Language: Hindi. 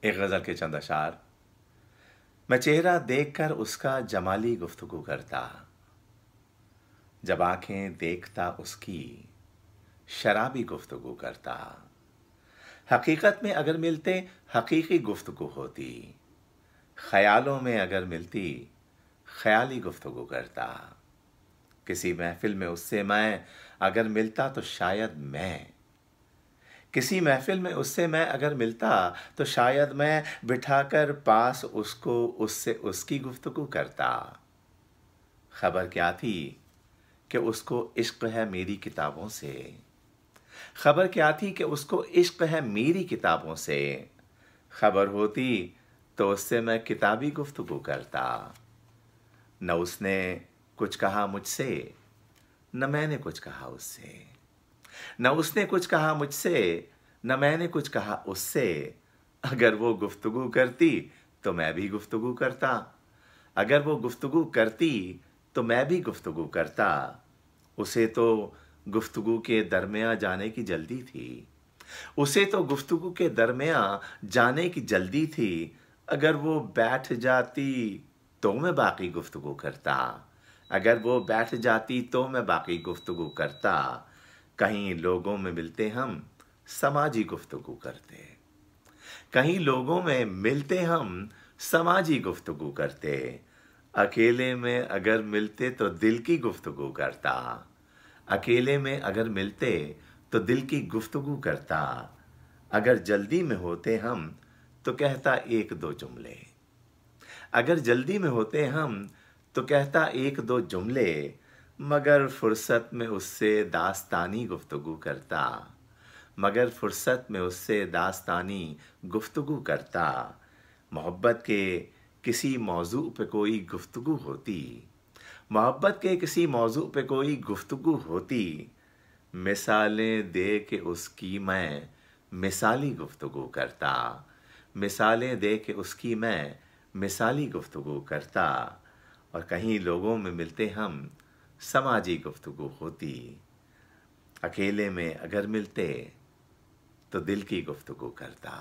एक गज़ल के चंद अशार। मैं चेहरा देखकर उसका जमाली गुफ्तगू करता, जब आंखें देखता उसकी शराबी गुफ्तगू करता। हकीकत में अगर मिलते हकीकी गुफ्तगू होती, ख्यालों में अगर मिलती ख्याली गुफ्तगू करता। किसी महफिल में उससे मैं अगर मिलता तो शायद मैं किसी महफिल में उससे मैं अगर मिलता तो शायद मैं बिठाकर पास उसको उससे उसकी गुफ्तगू करता। खबर क्या थी कि उसको इश्क है मेरी किताबों से। खबर क्या थी कि उसको इश्क है मेरी किताबों से। खबर होती तो उससे मैं किताबी गुफ्तगू करता। न उसने कुछ कहा मुझसे, न मैंने कुछ कहा उससे। न उसने कुछ कहा मुझसे, न मैंने कुछ कहा उससे। अगर वो गुफ्तगू करती तो मैं भी गुफ्तगू करता। अगर वो गुफ्तगू करती तो मैं भी गुफ्तगू करता। उसे तो गुफ्तगू के दरमियां जाने की जल्दी थी। उसे तो गुफ्तगू के दरमियां जाने की जल्दी थी। अगर वो बैठ जाती तो मैं बाकी गुफ्तगू करता। अगर वो बैठ जाती तो मैं बाकी गुफ्तगू करता। कहीं लोगों में मिलते हम समाजी गुफ्तगू करते। कहीं लोगों में मिलते हम समाजी गुफ्तगू करते। अकेले में अगर मिलते तो दिल की गुफ्तगू करता। अकेले में अगर मिलते तो दिल की गुफ्तगू करता। अगर जल्दी में होते हम तो कहता एक दो जुमले। अगर जल्दी में होते हम तो कहता एक दो जुमले। मगर फुर्सत में उससे दास्तानी गुफ्तगू करता। मगर फुर्सत में उससे दास्तानी गुफ्तगू करता। मोहब्बत के किसी मौजू पे कोई गुफ्तगू होती। मोहब्बत के किसी मौजू पे कोई गुफ्तगू होती। मिसालें दे के उसकी मैं मिसाली गुफ्तगू करता। मिसालें दे के उसकी मैं मिसाली गुफ्तगू करता। और कहीं लोगों में मिलते हम समाजी गुफ्तगू होती। अकेले में अगर मिलते तो दिल की गुफ्तगू करता।